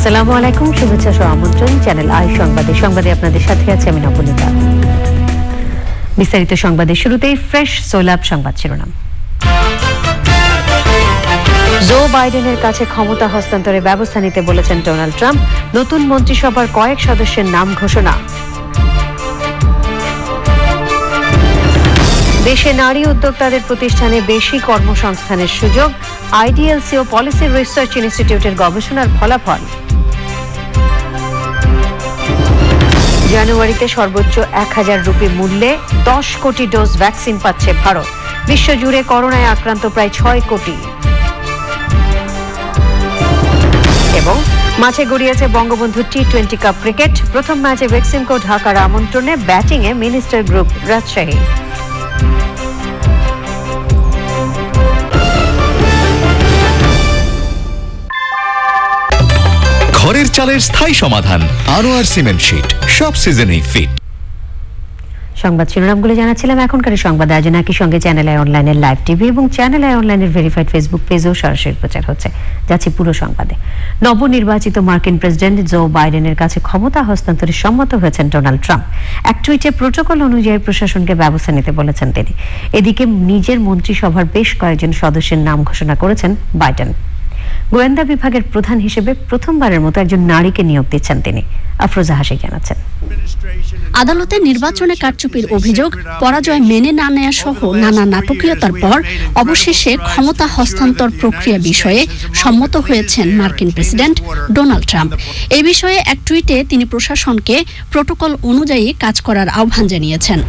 আসসালামু আলাইকুম, শুভেচ্ছা সহ আমন্ত্রণ চ্যানেল আই সংবাদে আপনাদের সাথে আছে আমি নবনীতা। বিস্তারিত সংবাদের শুরুতেই ফ্রেশ সোলাপ সংবাদ শিরোনাম। জো বাইডেনের কাছে ক্ষমতা হস্তান্তরে ব্যবস্থা নিতে বলেছেন ডোনাল্ড ট্রাম্প, নতুন মন্ত্রিসভার কয়েক সদস্যের নাম ঘোষণা। দেশে নারী উদ্যোক্তাদের প্রতিষ্ঠানে বেশি কর্মসংস্থানের সুযোগ, আইডিএলসি ও পলিসি রিসার্চ ইনস্টিটিউটের গবেষণার ফলাফল। জানুয়ারিতে সর্বোচ্চ 1000 রুপি মূল্যে 10 কোটি ডোজ ভ্যাকসিন পাচ্ছে ভারত, বিশ্বজুড়ে করোনায় আক্রান্ত প্রায় 6 কোটি। এবং মাঠে গড়িয়েছে বঙ্গবন্ধু টি-20 কাপ ক্রিকেট, প্রথম ম্যাচে বেক্সিমকো ঢাকার আমন্ত্রণে ব্যাটিংয়ে মিনিস্টার গ্রুপ রাজশাহী। ঘরের চালের স্থায়ী সমাধান আনোয়ার সিমেন্ট শীট, সব সিজনেই ফিট। সংবাদ শিরোনামগুলো জানাচ্ছিলাম। এখনকার সংবাদ আয়োজন একই সঙ্গে চ্যানেল আই অনলাইনের লাইভ টিভি এবং চ্যানেল আই অনলাইনের ভেরিফাইড ফেসবুক পেজেও সরাসরি প্রচার হচ্ছে। যাচ্ছি পুরো সংবাদে। নবনির্বাচিত মার্কিন প্রেসিডেন্ট জো বাইডেনের কাছে ক্ষমতা হস্তান্তরে সম্মত হয়েছেন ডোনাল্ড ট্রাম্প। এক টুইটে প্রোটোকল অনুযায়ী প্রশাসনকে ব্যবস্থা নিতে বলেছেন তিনি। এদিকে নিজের মন্ত্রিসভার বেশ কয়েকজন সদস্যের নাম ঘোষণা করেছেন বাইডেন। গোয়েন্দা বিভাগের প্রধান হিসেবে প্রথমবারের মতো একজন নারীকে নিয়োগ দিচ্ছেন তিনি। আফরোজা হাসি জানাচ্ছেন। আদালতে নির্বাচনে কারচুপির অভিযোগ, পরাজয় মেনে না নেয়া সহ নানা নাটকীয়তার পর অবশেষে ক্ষমতা হস্তান্তর প্রক্রিয়া বিষয়ে সম্মত হয়েছেন মার্কিন প্রেসিডেন্ট ডোনাল্ড ট্রাম্প। এই বিষয়ে এক টুইটে তিনি প্রশাসনকে প্রোটোকল অনুযায়ী কাজ করার আহ্বান জানিয়েছেন।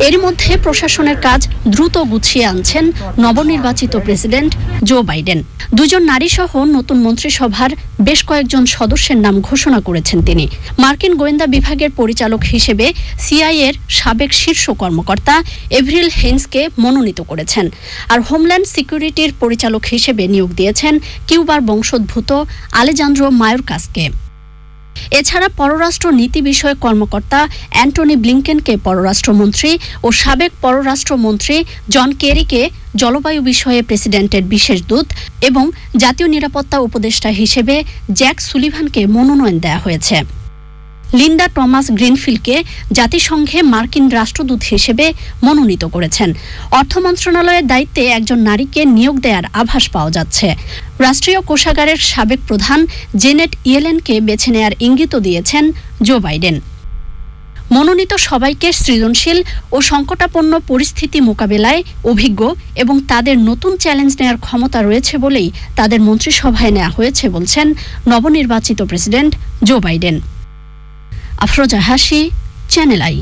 এর মধ্যে প্রশাসনের কাজ দ্রুত গুছিয়ে আনছেন নবনির্বাচিত প্রেসিডেন্ট জো বাইডেন। দুজন নারী সহ নতুন মন্ত্রিসভার বেশ কয়েকজন সদস্যের নাম ঘোষণা করেছেন তিনি। মার্কিন গোয়েন্দা বিভাগের পরিচালক হিসেবে সিআইএর সাবেক শীর্ষ কর্মকর্তা এভরিল হেইন্সকে মনোনীত করেছেন, আর হোমল্যান্ড সিকিউরিটির পরিচালক হিসেবে নিয়োগ দিয়েছেন কিউবার বংশোদ্ভূত আলেজান্দ্রো মায়োরকাসকে। এছাড়া পররাষ্ট্র নীতি বিষয়ক কর্মকর্তা অ্যান্টনি ব্লিংকেনকে পররাষ্ট্রমন্ত্রী ও সাবেক পররাষ্ট্রমন্ত্রী জন কেরিকে জলবায়ু বিষয়ে প্রেসিডেন্টের বিশেষ দূত এবং জাতীয় নিরাপত্তা উপদেষ্টা হিসেবে জ্যাক সুলিভানকে মনোনয়ন দেওয়া হয়েছে। লিন্ডা টমাস গ্রিনফিল্ডকে জাতিসংঘে মার্কিন রাষ্ট্রদূত হিসেবে মনোনীত করেছেন। অর্থ মন্ত্রণালয়ের দায়িত্বে একজন নারীকে নিয়োগ দেওয়ার আভাস পাওয়া যাচ্ছে। রাষ্ট্রীয় কোষাগারের সাবেক প্রধান জেনেট ইয়েলেনকে বেছে নেয়ার ইঙ্গিতও দিয়েছেন জো বাইডেন। মনোনীত সবাইকে সৃজনশীল ও সংকটাপন্ন পরিস্থিতি মোকাবেলায় অভিজ্ঞ এবং তাদের নতুন চ্যালেঞ্জ নেয়ার ক্ষমতা রয়েছে বলেই তাদের মন্ত্রিসভায় নেওয়া হয়েছে বলছেন নবনির্বাচিত প্রেসিডেন্ট জো বাইডেন। আফরোজা হাসি, চ্যানেল আই।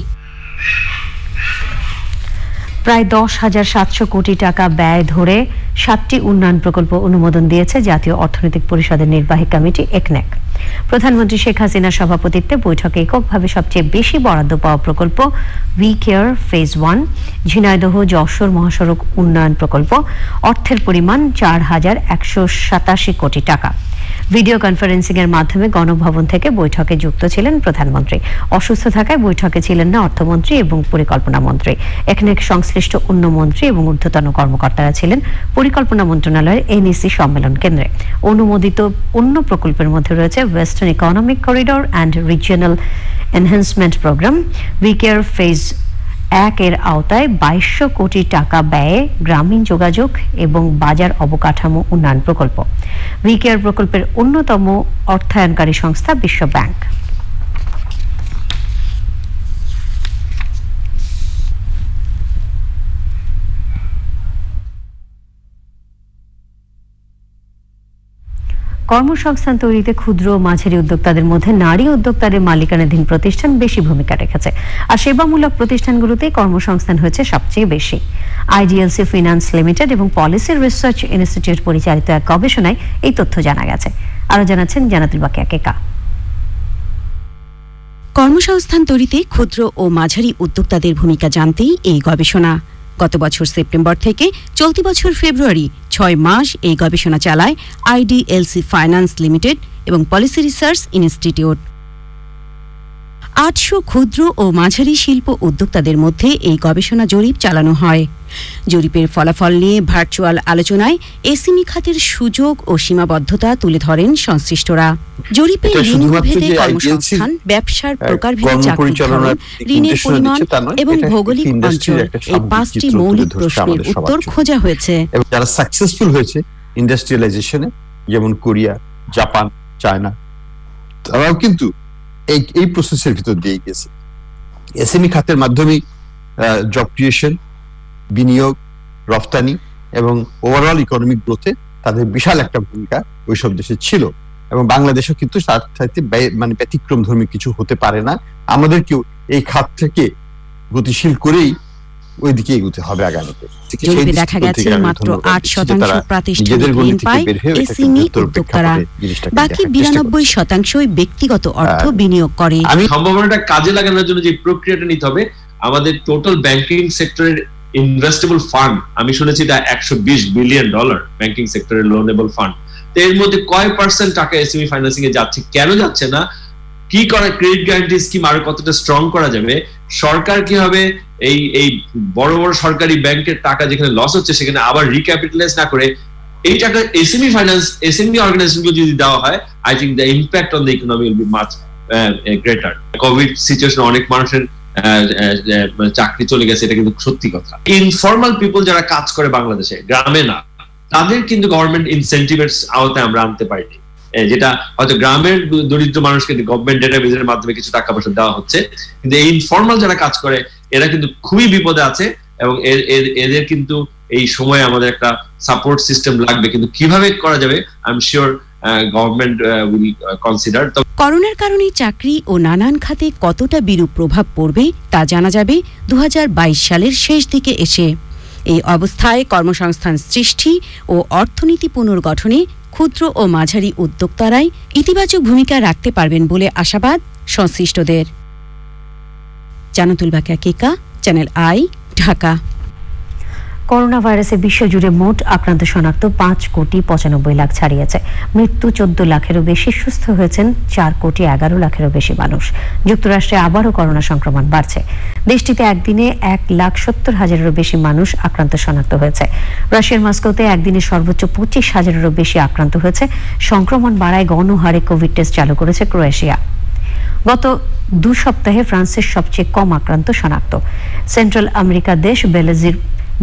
প্রায় 10,700 কোটি টাকা ব্যয় ধরে 7টি উন্নয়ন প্রকল্প অনুমোদন দিয়েছে জাতীয় অর্থনৈতিক পরিষদের নির্বাহী কমিটি একনেক। প্রধানমন্ত্রী শেখ হাসিনার সভাপতিত্বে বৈঠকে এককভাবে সবচেয়ে বেশি বরাদ্দ পাওয়া প্রকল্প we care phase 1 Jhenaidah Jessore মহাসড়ক উন্নয়ন প্রকল্প, অর্থের পরিমাণ 4,187 কোটি টাকা। ভিডিও কনফারেন্সিং এর মাধ্যমে গণভবন থেকে বৈঠকে যুক্ত ছিলেন প্রধানমন্ত্রী। অসুস্থ থাকায় বৈঠকে ছিলেন না অর্থমন্ত্রী এবং পরিকল্পনা মন্ত্রী। এখানে সংশ্লিষ্ট অন্য মন্ত্রী এবং ঊর্ধ্বতন কর্মকর্তারা ছিলেন পরিকল্পনা মন্ত্রণালয়ের এনইসি সম্মেলন কেন্দ্রে। অনুমোদিত অন্য প্রকল্পের মধ্যে রয়েছে western economic corridor and regional enhancement programme. We care phase 1 এর আওতায় 2200 কোটি টাকা ব্যয়ে গ্রামীণ যোগাযোগ এবং বাজার অবকাঠামো উন্নয়ন প্রকল্প। উই কেয়ার প্রকল্পের অন্যতম অর্থায়নকারী সংস্থা বিশ্ব ব্যাংক। কর্মসংস্থান তৈরিতে ক্ষুদ্র ও মাঝারি উদ্যোক্তাদের মধ্যে নারী উদ্যোক্তাদের মালিকানাধীন প্রতিষ্ঠান বেশি ভূমিকা রেখেছে, আর সেবামূলক প্রতিষ্ঠানগুলোতেই কর্মসংস্থান হয়েছে সবচেয়ে বেশি। আইডিএলসি ফিনান্স লিমিটেড এবং পলিসি রিসার্চ ইনস্টিটিউট পরিচালিত এক গবেষণায় এই তথ্য জানা গেছে। আরো জানাচ্ছেন জানাতুল বাকিয়া কেকা। কর্মসংস্থান তৈরিতে ক্ষুদ্র ও মাঝারি উদ্যোক্তাদের ভূমিকা জানতেই এই গবেষণা। গত বছর সেপ্টেম্বর থেকে চলতি বছর ফেব্রুয়ারি 6 মাস এই গবেষণা চালায় আইডিএলসি ফাইন্যান্স লিমিটেড এবং পলিসি রিসার্চ ইনস্টিটিউট। 800 ক্ষুদ্র ও মাঝারি শিল্প উদ্যোক্তাদের মধ্যে এই গবেষণা জরিপ চালানো হয়। জরিপের ফলাফল নিয়ে ভার্চুয়াল আলোচনায় এসএমই খাতের সুযোগ ও সীমাবদ্ধতা তুলে ধরেন সংশ্লিষ্টরা। জরিপে লিঙ্গভেদে কর্মসংস্থান, ব্যবসার প্রকারভেদে চাকরি ধরন, ঋণের পরিমাণ এবং ভৌগোলিক অঞ্চল এই 5টি মৌলিক প্রশ্নের উত্তর খোঁজা হয়েছে। যারা সাকসেসফুল হয়েছে ইন্ডাস্ট্রিয়ালাইজেশনে, যেমন কোরিয়া, জাপান, চায়না, তারাও কিন্তু এই প্রসেসের ভিতর দিয়ে গেছে। এসএমই খাতের মাধ্যমে জব ক্রিয়েশন, বিনিয়োগ, রফতানি এবং ওভারঅল ইকোনমিক গ্রোথে তাদের বিশাল একটা ভূমিকা ওইসব দেশে ছিল, এবং বাংলাদেশও কিন্তু তার সাথে মানে ব্যতিক্রম ধর্মী কিছু হতে পারে না। আমাদেরকেও এই খাত থেকে গতিশীল করেই ওইদিকে এগোতে হবে আগামীতে। দেখা গেছে মাত্র 8% প্রাতিষ্ঠানিক ঋণ পায় এসএমই উদ্যোক্তারা, বাকি 92% ব্যক্তিগত অর্থ বিনিয়োগ করে। সম্ভাবনাটা কাজে লাগানোর জন্য যে প্রক্রিয়াটা নিতে হবে, আমাদের টোটাল ব্যাংকিং সেক্টরের ইনভেস্টেবল ফান্ড আমি শুনেছি এটা $120 বিলিয়ন ব্যাংকিং সেক্টরের লোনেবল ফান্ড। তো এর মধ্যে কয় পার্সেন্ট টাকা এসএমই ফাইন্যান্সিং এ যাচ্ছে, কেন যাচ্ছে না, কি করে ক্রেডিট গ্যারান্টি স্কিম আরো কতটা স্ট্রং করা যাবে, সরকার কিভাবে এই বড় বড় সরকারি ব্যাংকের টাকা যেখানে লস হচ্ছে সেখানে আবার রিক্যাপিটালাইজ না করে এই টাকা এসএমই ফাইন্যান্স, এসএমই অর্গানাইজেশনগুলো যদি দেওয়া হয়, I think the impact on the economy will be much greater. Covid সিচুয়েশনে অনেক মানুষের চাকরি চলে গেছে, এটা কিন্তু সত্যি কথা। ইনফর্মাল পিপল যারা কাজ করে বাংলাদেশে, গ্রামে না, তাদের কিন্তু গভর্নমেন্ট ইনসেন্টিভের আওতায় আমরা আনতে পারিনি, যেটা হয়তো গ্রামের দরিদ্র মানুষকে গভর্নমেন্ট ডেটাবেজের মাধ্যমে কিছু টাকা পয়সা দেওয়া হচ্ছে, কিন্তু এই ইনফর্মাল যারা কাজ করে এরা কিন্তু খুবই বিপদে আছে, এবং এদের কিন্তু এই সময়ে আমাদের একটা সাপোর্ট সিস্টেম লাগবে, কিন্তু কিভাবে করা যাবে I am sure government will consider. করোনার কারণে চাকরি ও নানান খাতে কতটা বিরূপ প্রভাব পড়বে তা জানা যাবে 2022 সালের শেষ দিকে এসে। এই অবস্থায় কর্মসংস্থান সৃষ্টি ও অর্থনীতি পুনর্গঠনে ক্ষুদ্র ও মাঝারি উদ্যোক্তারাই ইতিবাচক ভূমিকা রাখতে পারবেন বলে আশাবাদ সংশ্লিষ্টদের। জানাতুল বাকিয়া কেকা, চ্যানেল আই, ঢাকা। করোনা ভাইরাসে বিশ্বজুড়ে মোট আক্রান্ত শনাক্ত 5,95,00,000 ছাড়িয়েছে। মৃত্যু 14 লাখেরও বেশি, সুস্থ হয়েছেন 4,11,00,000-এরও বেশি মানুষ। যুক্তরাষ্ট্রে আবারও করোনা সংক্রমণ বাড়ছে। দেশটিতে একদিনে 1,70,000-এরও বেশি মানুষ আক্রান্ত শনাক্ত হয়েছে। রাশিয়ার মস্কোতে একদিনে সর্বোচ্চ 25,000-এরও বেশি আক্রান্ত হয়েছে। সংক্রমণ বাড়ায় গণহারে কোভিড টেস্ট চালু করেছে ক্রোয়েশিয়া। গত 2 সপ্তাহে ফ্রান্সের সবচেয়ে কম আক্রান্ত শনাক্ত। সেন্ট্রাল আমেরিকার দেশ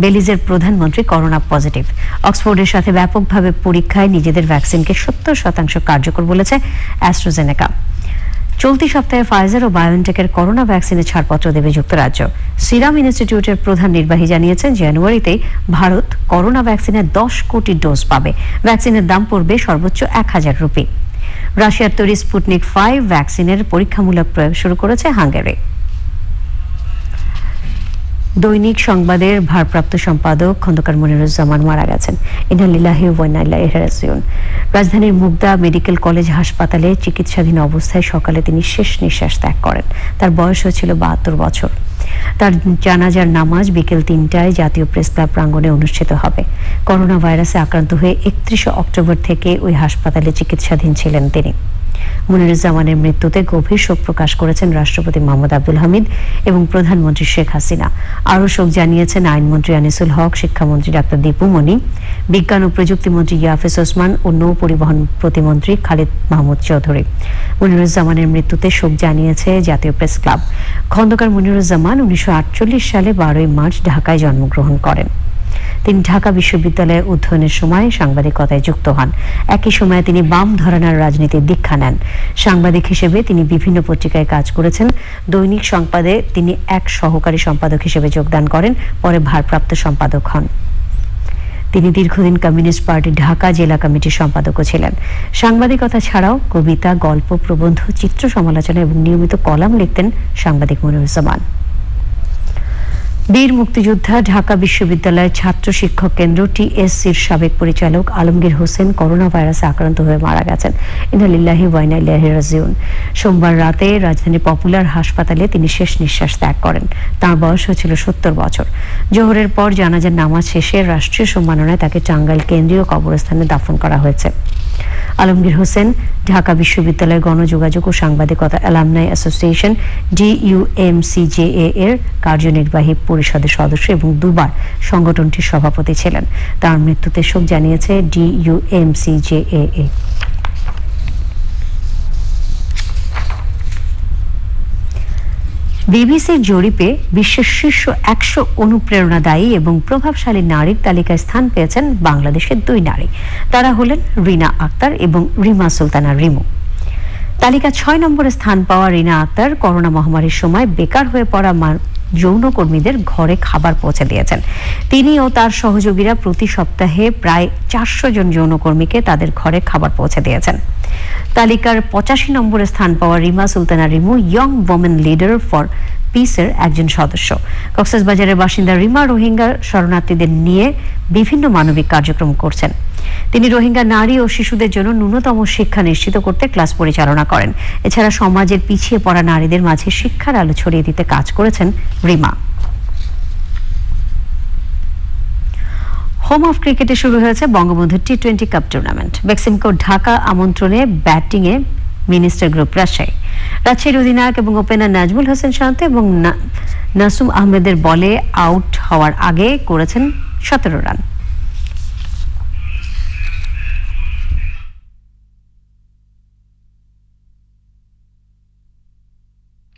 বেলিজের প্রধানমন্ত্রী করোনা পজিটিভ। অক্সফোর্ডের সাথে ব্যাপকভাবে পরীক্ষায় নিজেদের ভ্যাকসিনকে 70% কার্যকর বলেছে অ্যাস্ট্রাজেনেকা। চলতি সপ্তাহে ফাইজার ও বায়োএনটেকের করোনা ভ্যাকসিনে ছাড়পত্র দেবে যুক্তরাজ্য। সিরাম ইনস্টিটিউটের প্রধান নির্বাহী জানিয়েছেন, জানুয়ারিতেই ভারত করোনা ভ্যাকসিনের 10 কোটি ডোজ পাবে। ভ্যাকসিনের দাম পড়বে সর্বোচ্চ 1,000 রুপি। রাশিয়ার তৈরি স্পুটনিক 5 ভ্যাকসিনের পরীক্ষামূলক প্রয়োগ শুরু করেছে হাঙ্গেরি। দৈনিক সংবাদের ভারপ্রাপ্ত সম্পাদক খন্দকার মনিরুজ্জামান মারা গেছেন। ইন্না লিল্লাহি ওয়া ইন্না ইলাইহি রাজিউন। রাজধানীর মুগদা মেডিকেল কলেজ হাসপাতালে চিকিৎসাধীন অবস্থায় সকালে তিনি শেষ নিঃশ্বাস ত্যাগ করেন। তার বয়স হয়েছিল 72 বছর। তার জানাজার নামাজ বিকেল 3টায় জাতীয় প্রেস ক্লাব প্রাঙ্গণে অনুষ্ঠিত হবে। করোনা ভাইরাসে আক্রান্ত হয়ে 31 অক্টোবর থেকে ওই হাসপাতালে চিকিৎসাধীন ছিলেন তিনি। মনিরুজ্জামানের মৃত্যুতে গভীর শোক প্রকাশ করেছেন রাষ্ট্রপতি মোহাম্মদ আব্দুল হামিদ এবং প্রধানমন্ত্রী শেখ হাসিনা। আরও শোক জানিয়েছেন আইনমন্ত্রী আনিসুল হক, শিক্ষামন্ত্রী ডাক্তার দীপু মনি, বিজ্ঞান ও প্রযুক্তিমন্ত্রী ইয়াফেস ওসমান ও নৌ পরিবহন প্রতিমন্ত্রী খালিদ মাহমুদ চৌধুরী। মনিরুজ্জামানের মৃত্যুতে শোক জানিয়েছে জাতীয় প্রেস ক্লাব। খন্দকার মনিরুজ্জামান 1948 সালে 12 মার্চ ঢাকায় জন্মগ্রহণ করেন। তিনি ঢাকা বিশ্ববিদ্যালয়ে অধ্যয়নের সময় সাংবাদিকতায় যুক্ত হন। একই সময়ে তিনি বাম ঘরানার রাজনীতির দীক্ষা নেন। সাংবাদিক হিসেবে তিনি বিভিন্ন পত্রিকায় কাজ করেছেন। দৈনিক সংবাদে তিনি এক সহকারী সম্পাদক হিসেবে যোগদান করেন, পরে ভারপ্রাপ্ত সম্পাদক হন। তিনি দীর্ঘদিন কমিউনিস্ট পার্টি ঢাকা জেলা কমিটির সম্পাদকও ছিলেন। সাংবাদিকতা ছাড়াও কবিতা, গল্প, প্রবন্ধ, চিত্র সমালোচনা এবং নিয়মিত কলাম লিখতেন সাংবাদিক মনিরুজ্জামান। বীর মুক্তিযোদ্ধা ঢাকা বিশ্ববিদ্যালয়ের ছাত্র শিক্ষক কেন্দ্র টিএসসির সাবেক পরিচালক আলমগীর হোসেন করোনা ভাইরাসে আক্রান্ত হয়ে মারা গেছেন। ইন্না লিল্লাহি ওয়া ইন্না ইলাইহি রাজিউন। সোমবার রাতে রাজধানীর পপুলার হাসপাতালে তিনি শেষ নিঃশ্বাস ত্যাগ করেন। তাঁর বয়স হয়েছিল 70 বছর। জোহরের পর জানাজার নামাজ শেষে রাষ্ট্রীয় সম্মাননায় তাকে টাঙ্গাইল কেন্দ্রীয় কবরস্থানে দাফন করা হয়েছে। আলমগীর হোসেন ঢাকা বিশ্ববিদ্যালয়ের গণযোগাযোগ ও সাংবাদিকতা অ্যালামনাই অ্যাসোসিয়েশন DUMCJA এর কার্যনির্বাহী পরিষদের সদস্য এবং দুবার সংগঠনটির সভাপতি ছিলেন। তার মৃত্যুতে শোক জানিয়েছে DUMCJA। বিবিসির জরিপে বিশ্বের শীর্ষ 100 অনুপ্রেরণাদায়ী এবং প্রভাবশালী নারীর তালিকায় স্থান পেয়েছেন বাংলাদেশের 2 নারী। তারা হলেন রিনা আক্তার এবং রিমা সুলতানা রিমু। তালিকা 6 নম্বরে স্থান পাওয়া রিনা আক্তার করোনা মহামারীর সময় বেকার হয়ে পড়া যৌনকর্মীদের ঘরে খাবার পৌঁছে দিয়েছেন। তিনি ও তার সহযোগীরা প্রতি সপ্তাহে প্রায় 400 জন যৌনকর্মীকে তাদের ঘরে খাবার পৌঁছে দিয়েছেন। তালিকার 85 নম্বরে স্থান পাওয়া Rima Sultana Rimu young women leader for পিসের একজন সদস্য। কক্সবাজারের বাসিন্দা রিমা রোহিঙ্গা শরণার্থীদের নিয়ে বিভিন্ন মানবিক কার্যক্রম করছেন। তিনি রোহিঙ্গা নারী ও শিশুদের জন্য ন্যূনতম শিক্ষা নিশ্চিত করতে ক্লাস পরিচালনা করেন। এছাড়া সমাজের পিছিয়ে পড়া নারীদের মাঝে শিক্ষার আলো ছড়িয়ে দিতে কাজ করেছেন রিমা। হোম অফ ক্রিকেটে শুরু হয়েছে বঙ্গবন্ধু টি-20 কাপ টুর্নামেন্ট। বেক্সিমকো ঢাকা আমন্ত্রণে ব্যাটিংয়ে মিনিস্টার গ্রুপ রাজশাহীর অধিনায়ক এবং ওপেনার নাজমুল হোসেন শান্ত এবং নাসুম আহমেদের বলে আউট হওয়ার আগে করেছেন 17 run.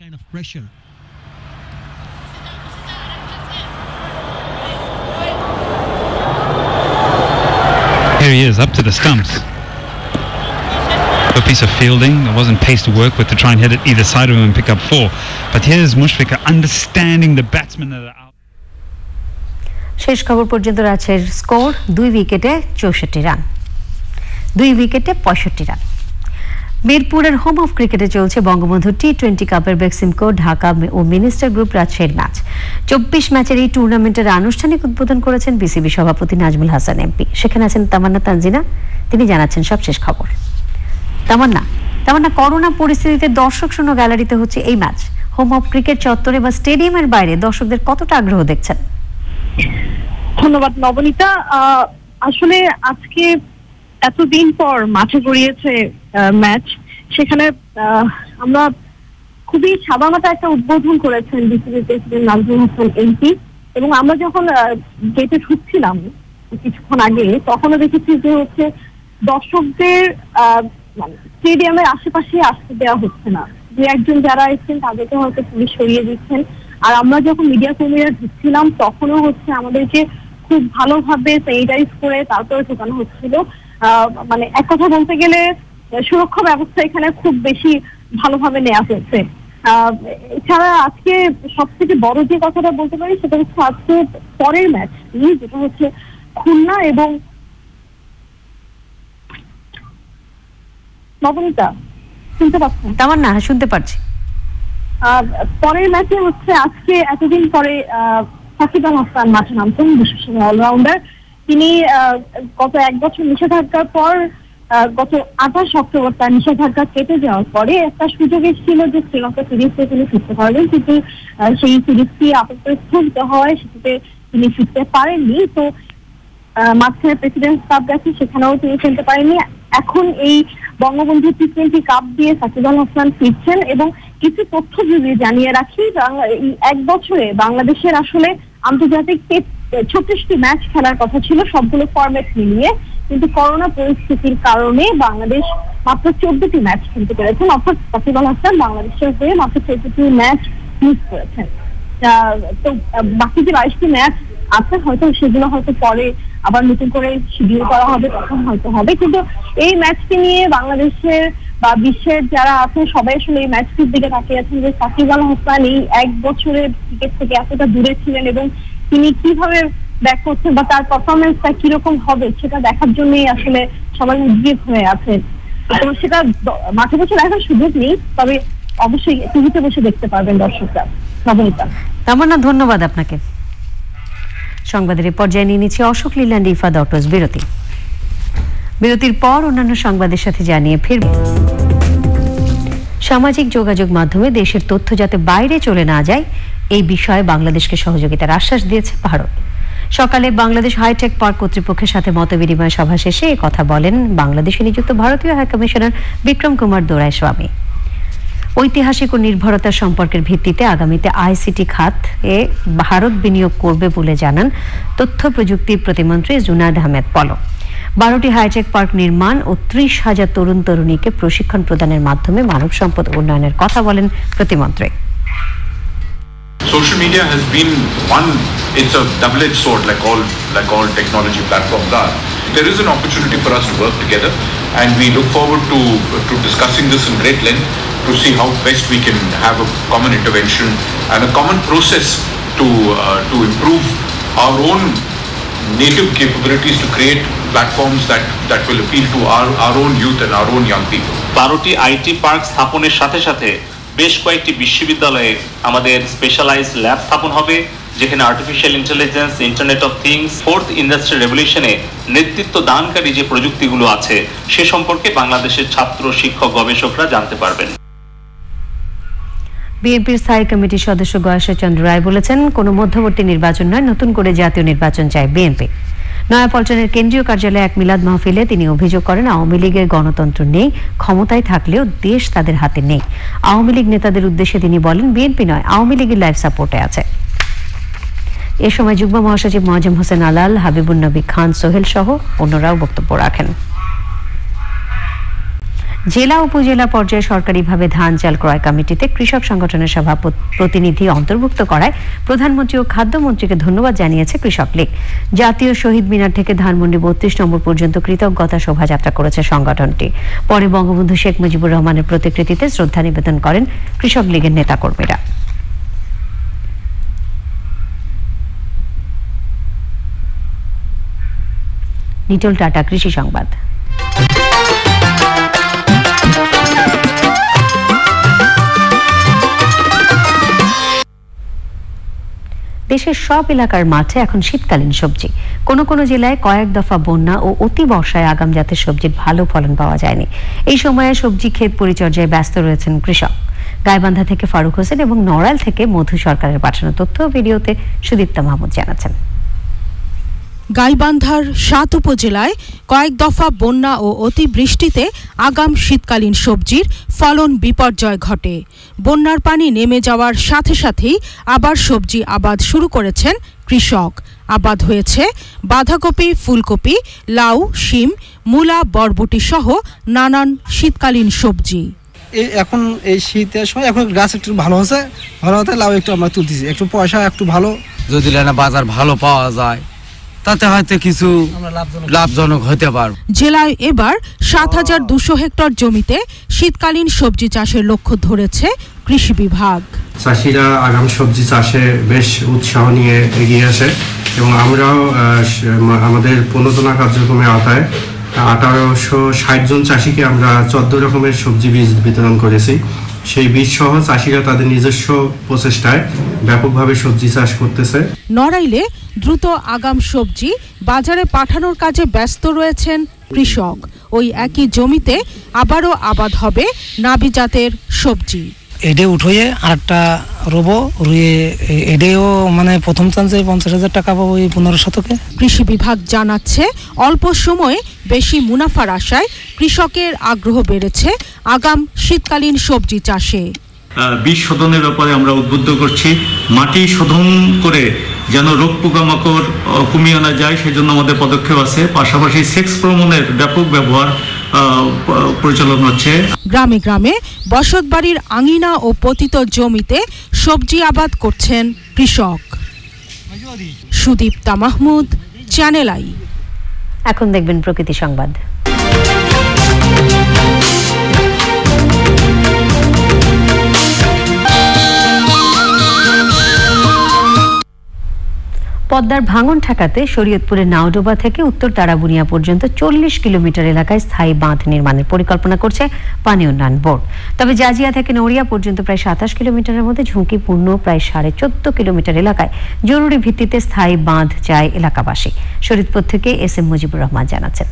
Kind of pressure. Here he is, up to the stumps. A piece of fielding. There wasn't pace to work with to try and hit it either side of him and pick up 4. But here's Mushfiqa understanding the batsmen that are out. শেষ খবর পর্যন্ত রাজশাহীর score 2 উইকেটে 64 run, 2 উইকেটে 65 run. মিরপুরের home of ক্রিকেটে চলছে বঙ্গবন্ধু টি-20 কাপের বেক্সিমকো ঢাকা ও মিনিস্টার গ্রুপ রাজশাহীর ম্যাচ। 24 ম্যাচের এই টুর্নামেন্টের আনুষ্ঠানিক উদ্বোধন করেছেন বিসিবি সভাপতি নাজমুল হাসান এমপি। সেখানে আছেন তামান্না তানজিনা, তিনি জানাচ্ছেন সবশেষ খবর। তামান্না, করোনা পরিস্থিতিতে দর্শক শূন্য গ্যালারিতে হচ্ছে এই ম্যাচ। হোম অফ ক্রিকেট চত্বরে বা স্টেডিয়ামের বাইরে দর্শকদের কতটা আগ্রহ দেখছেন? ধন্যবাদ নবনীতা। আসলে আজকে এতদিন পর মাঠে গড়িয়েছে ম্যাচ, সেখানে আমরা খুবই সাদামাটা একটা উদ্বোধন করেছেন BCB president Nazmul Hasan MP. এবং আমরা যখন গেটে ঢুকছিলাম কিছুক্ষণ আগে, তখনও দেখেছি যে হচ্ছে দর্শকদের স্টেডিয়ামের আশেপাশে আসতে দেওয়া হচ্ছে না। দু একজন যারা এসেছেন তাদেরকে হয়তো পুলিশ সরিয়ে দিচ্ছেন। আর আমরা যখন মিডিয়া কর্মীরা ঢুকছিলাম তখনও হচ্ছে আমাদেরকে খুব ভালোভাবে স্যানিটাইজ করে তারপরে ঢোকানো হচ্ছিল। মানে এক কথা বলতে গেলে সুরক্ষা ব্যবস্থা এখানে খুব বেশি ভালোভাবে নেওয়া হয়েছে। এছাড়া আজকে সব থেকে বড় যে কথাটা বলতে পারি সেটা হচ্ছে আজকে পরের ম্যাচ, যেটা হচ্ছে খুলনা এবং নবনীতা, শুনতে পাচ্ছেন? তামান্না, শুনতে পারছি। পরের ম্যাচে হচ্ছে আজকে এতদিন পরে সাকিব আল হাসান মাঠে নামছেন, বিশেষজ্ঞ অলরাউন্ডার। তিনি গত 1 বছর নিষেধাজ্ঞার পর গত 28 অক্টোবর তার নিষেধাজ্ঞা কেটে যাওয়ার পরে একটা সুযোগ এসেছিল যে শ্রীলঙ্কা সিরিজে তিনি ফিরতে পারবেন, কিন্তু সেই সিরিজটি আপাতত স্থগিত হওয়ায় সেটিতে তিনি ফিরতে পারেননি। তো মাঝখানে প্রেসিডেন্টস কাপ গেছে, সেখানেও তিনি খেলতে পারেননি। এখন এই বঙ্গবন্ধু টি-20 কাপ দিয়ে সাকিব আল হাসান ফিরছেন। এবং কিছু তথ্য যদি জানিয়ে রাখি, এই 1 বছরে বাংলাদেশের আসলে আন্তর্জাতিক 36টি ম্যাচ খেলার কথা ছিল সবগুলো ফরম্যাট মিলিয়ে, কিন্তু করোনা পরিস্থিতির কারণে বাংলাদেশ মাত্র 14টি ম্যাচ খেলতে পেরেছেন। অর্থাৎ সাকিব আল হাসান বাংলাদেশের হয়ে মাত্র 14টি ম্যাচ মিস করেছেন। তো বাকি যে 22টি ম্যাচ আছে হয়তো সেগুলো হয়তো পরে আবার নতুন করে শিডিউল করা হবে, তখন হয়তো হবে। কিন্তু এই ম্যাচটি নিয়ে বাংলাদেশের বা বিশ্বের যারা আছে সবাই আসলে এই ম্যাচটির দিকে তাকিয়ে আছেন যে সাকিব আল হাসান এই 1 বছরের ক্রিকেট থেকে এতটা দূরে ছিলেন এবং তিনি কিভাবে ব্যাক করছেন বা তার পারফরমেন্সটা কিরকম হবে সেটা দেখার জন্যই আসলে সবাই উদ্গ্রীব হয়ে আছে। তো সেটা মাঠে বসে দেখার সুযোগ নেই, তবে অবশ্যই টিভিতে বসে দেখতে পারবেন দর্শকরা। নবনীতা, তামান্না, ধন্যবাদ আপনাকে। সংবাদের পর্যায়ে নিয়ে নিচ্ছে অশোক লীলান্ড ইফা ডক্টরস বিরতির পর অন্যান্য সংবাদের সাথে জানিয়ে ফিরব। সামাজিক যোগাযোগ মাধ্যমে দেশের তথ্য যাতে বাইরে চলে না যায় এই বিষয়ে বাংলাদেশকে সহযোগিতার আশ্বাস দিয়েছে ভারত। সকালে বাংলাদেশ হাইটেক পার্ক কর্তৃপক্ষের সাথে মতবিনিময় সভা শেষে এই কথা বলেন বাংলাদেশে নিযুক্ত ভারতীয় হাইকমিশনার বিক্রম কুমার দোরাইস্বামী। ঐতিহাসিক ও নির্ভরতার সম্পর্কের ভিত্তিতে আগামীতে আইসিটি খাতে ভারত বিনিয়োগ করবে বলে জানান তথ্য প্রযুক্তি প্রতিমন্ত্রী জুনায়েদ আহমেদ পলক। 12টি হাইটেক পার্ক নির্মাণ ও 30,000 তরুণ তরুণীকে প্রশিক্ষণ প্রদানের মাধ্যমে মানব সম্পদ উন্নয়নের কথা বলেন প্রতিমন্ত্রী। Social media has been it's a double-edged sword like all technology platforms are. There is an opportunity for us to work together, and we look forward to discussing this in great length to see how best we can have a common intervention and a common process to improve our own native capabilities to create platforms that will appeal to our own youth and our own young people. 12টি IT park স্থাপনের সাথে সাথে বেশ কয়েকটি বিশ্ববিদ্যালয়ে আমাদের specialised lab স্থাপন হবে, যেখানে artificial intelligence, internet of things, fourth industrial রেভলিউশনে নেতৃত্ব দানকারী যে প্রযুক্তিগুলো আছে সে সম্পর্কে বাংলাদেশের ছাত্র, শিক্ষক, গবেষকরা জানতে পারবেন। বিএনপির স্থায়ী কমিটির সদস্য গয়েশ্বর চন্দ্র রায় বলেছেন, কোনো মধ্যবর্তী নির্বাচন নয়, নতুন করে জাতীয় নির্বাচন চায় বিএনপি। নয়াপল্টনের কেন্দ্রীয় কার্যালয়ে এক মিলাদ মাহফিলে তিনি অভিযোগ করেন, আওয়ামী লীগের গণতন্ত্র নেই, ক্ষমতায় থাকলেও দেশ তাদের হাতে নেই। আওয়ামী লীগ নেতাদের উদ্দেশ্যে তিনি বলেন, বিএনপি নয়, আওয়ামী লীগের লাইফ সাপোর্টে আছে। এ সময় যুগ্ম মহাসচিব মোয়াজ্জেম হোসেন আলাল, হাবিবুন নবী খান সোহেল সহ অন্যরাও বক্তব্য রাখেন। জেলা উপজেলা পর্যায়ে সরকারিভাবে ধান চাল ক্রয় কমিটিতে কৃষক সংগঠনের প্রতিনিধি অন্তর্ভুক্ত করায় প্রধানমন্ত্রী ও খাদ্যমন্ত্রীকে ধন্যবাদ জানিয়েছে কৃষক লীগ। জাতীয় শহীদ মিনার থেকে ধানমন্ডি 32 নম্বর পর্যন্ত কৃতজ্ঞতা শোভাযাত্রা করেছে সংগঠনটি। পরে বঙ্গবন্ধু শেখ মুজিবুর রহমানের প্রতিকৃতিতে শ্রদ্ধা নিবেদন করেন কৃষক লীগের নেতাকর্মীরা। নিটল টাটা কৃষি সংবাদ। দেশের সব এলাকার মাঠে এখন শীতকালীন সবজি। কোন কোন জেলায় কয়েক দফা বন্যা ও অতি বর্ষায় আগাম জাতের সবজির ভালো ফলন পাওয়া যায়নি। এই সময়ে সবজি ক্ষেত পরিচর্যায় ব্যস্ত রয়েছেন কৃষক। গাইবান্ধা থেকে ফারুক হোসেন এবং নড়াইল থেকে মধু সরকারের পাঠানো তথ্য ভিডিওতে সুদীপ্তা মাহমুদ জানাচ্ছেন। গাইবান্ধার 7 উপজেলায় কয়েক দফা বন্যা ও অতিবৃষ্টিতে আগাম শীতকালীন সবজির ফলন বিপর্যয় ঘটে। বন্যার পানি নেমে যাওয়ার সাথে সাথেই আবার সবজি আবাদ শুরু করেছেন কৃষক। আবাদ হয়েছে বাঁধাকপি, ফুলকপি, লাউ, শিম, মূলা, বরবটি সহ নানান শীতকালীন সবজি। এখন এই শীতের সময় এখন গাছ একটু ভালো হতে লাউ একটু আমরা তুলতেছি, একটু পয়সা একটু ভালো, যদি বাজার ভালো পাওয়া যায় তাতে হয়তো কিছু লাভজনক হতে পারে। জেলায় এবার ৭,২০০ হেক্টর জমিতে শীতকালীন সবজি চাষের লক্ষ্য ধরেছে কৃষি বিভাগ। চাষিরা আগাম সবজি চাষে বেশ উৎসাহ নিয়ে এগিয়ে আসে এবং আমরাও আমাদের প্রণোদনা কার্যক্রমে আওতায় ১৮৬০ জন চাষিকে আমরা 14 রকমের সবজি বীজ বিতরণ করেছি। সেই বীজ সহ চাষিরা তাদের নিজস্ব প্রচেষ্টায় ব্যাপকভাবে সবজি চাষ করতেছে। নড়াইলে দ্রুত আগাম সবজি বাজারে পাঠানোর কাজে ব্যস্ত রয়েছেন কৃষক। ওই একই জমিতে আবারও আবাদ হবে নাবি জাতের সবজি। এডে উঠে আরেকটা রোবো রুয়ে এডেও প্রথম চান্সে 50,000 টাকা পাবো এই 15 শতকে। কৃষি বিভাগ জানাচ্ছে, অল্প সময়ে বেশি মুনাফার আশায় কৃষকের আগ্রহ বেড়েছে আগাম শীতকালীন সবজি চাষে। বীজ শোধনের ব্যাপারে আমরা উদ্বুদ্ধ করছি, মাটি শোধন করে যেন রোগ পোকামাকড় কমিয়ে আনা যায় সেজন্য আমাদের পদক্ষেপ আছে। পাশাপাশি সেক্স প্রমোনের ব্যাপক ব্যবহার পরিচালনা হচ্ছে। গ্রামে গ্রামে বসতবাড়ির আঙিনা ও পতিত জমিতে সবজি আবাদ করছেন কৃষক। Sudipta Mahmud, channel I. এখন দেখবেন প্রকৃতি সংবাদ। পদ্মার ভাঙন ঠেকাতে শরীয়তপুরের নাওডোবা থেকে উত্তর তারাবুনিয়া পর্যন্ত 40 কিলোমিটার এলাকায় স্থায়ী বাঁধ নির্মাণের পরিকল্পনা করছে পানি উন্নয়ন বোর্ড। তবে জাজিয়া থেকে নড়িয়া পর্যন্ত প্রায় 27 কিলোমিটারের মধ্যে ঝুঁকিপূর্ণ প্রায় 14.5 কিলোমিটার এলাকায় জরুরি ভিত্তিতে স্থায়ী বাঁধ চায় এলাকাবাসী। শরীয়তপুর থেকে এস.এম. মুজিবুর রহমান জানাচ্ছেন।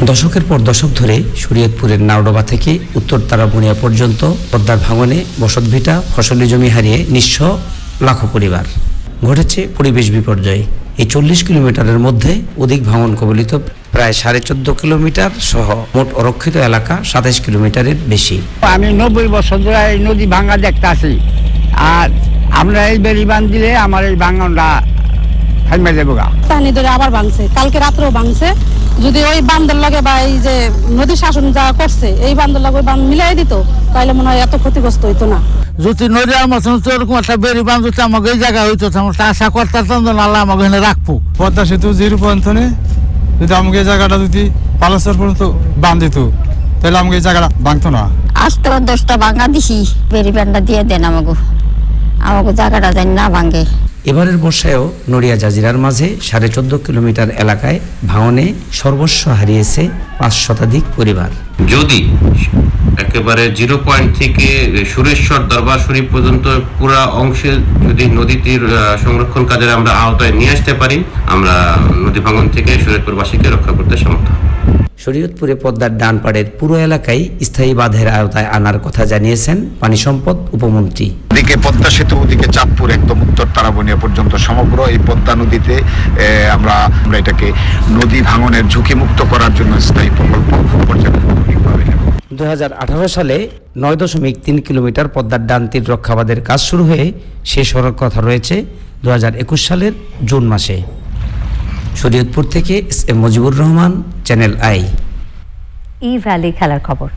দশকের পর দশক ধরে শরীয়তপুরের নাওডোবা থেকে উত্তর তারাবুনিয়া পর্যন্ত পদ্মার ভাঙনে বসতভিটা, ফসলি জমি হারিয়ে নিঃস্ব লাখো পরিবার। ঘটেছে পরিবেশ বিপর্যয়। এই 40 কিলোমিটারের মধ্যে অধিক ভাঙন কবলিত প্রায় 14.5 কিলোমিটার সহ মোট অরক্ষিত এলাকা 27 কিলোমিটারের বেশি। আমি 90 বছর ধরে এই নদী ভাঙা দেখতে আসি, আর আমরা এই বেড়ি বাঁধ দিলে আমার এই ভাঙনটা থামে যাবো গা। পানি ধরে আবার ভাঙছে, কালকে রাত্রেও ভাঙছে। যদি ওই বান্ধের লাগে বা এই যে নদী শাসন যা করছে এই বান্ধের লাগে ওই বান্ধ মিলাই দিত, তাহলে মনে হয় এত ক্ষতিগ্রস্ত হইতো না। যদি নদী আমার এরকম একটা বেড়ি বাঁধ হচ্ছে আমাকে এই জায়গায় হইতো, আশা করতাম আল্লাহ আমাকে এখানে রাখবো। পদ্মা সেতু জিরো পয়েন্টনে যদি আমাকে এই জায়গাটা যদি পালাসর পর্যন্ত বান্ধিত, তাহলে আমাকে এই জায়গাটা ভাঙতো না। আজ তো 10টা ভাঙা দিছি, বেড়ি বান্ধা দিয়ে দেন আমাকে জায়গাটা যেন না ভাঙে। এবারের বর্ষায়ও নড়িয়া জাজিরার মাঝে 14.5 কিলোমিটার এলাকায় ভাঙনে সর্বস্ব হারিয়েছে 5 শতাধিক পরিবার। যদি একেবারে 0 পয়েন্ট থেকে সুরেশ্বর দরবার শরীফ পর্যন্ত পুরো অংশে যদি নদীটির সংরক্ষণ কাজের আমরা আওতায় নিয়ে আসতে পারি, আমরা নদী ভাঙন থেকে শরীয়তপুরবাসীকে রক্ষা করতে সমর্থ। শরীয়তপুরে পদ্মার ডান পাড়ের পুরো এলাকায় স্থায়ী বাঁধের আওতায় আনার কথা জানিয়েছেন পানি সম্পদ উপমন্ত্রী। এদিকে পদ্মা সেতু, ওদিকে চাঁদপুর একদম উত্তর তারাবনিয়া পর্যন্ত সমগ্র এই পদ্মা নদীতে আমরা এটাকে নদী ভাঙনের ঝুঁকিমুক্ত করার জন্য স্থায়ী প্রকল্প পর্যালোচনাভাবে নেব। 2018 সালে 9.3 কিলোমিটার পদ্মার ডান তীর রক্ষাবাদের কাজ শুরু হয়ে শেষ হওয়ার কথা রয়েছে 2021 সালের জুন মাসে। শরীয়তপুর থেকে SM. Mujibur Rahman, channel I. E valley খেলার খবর।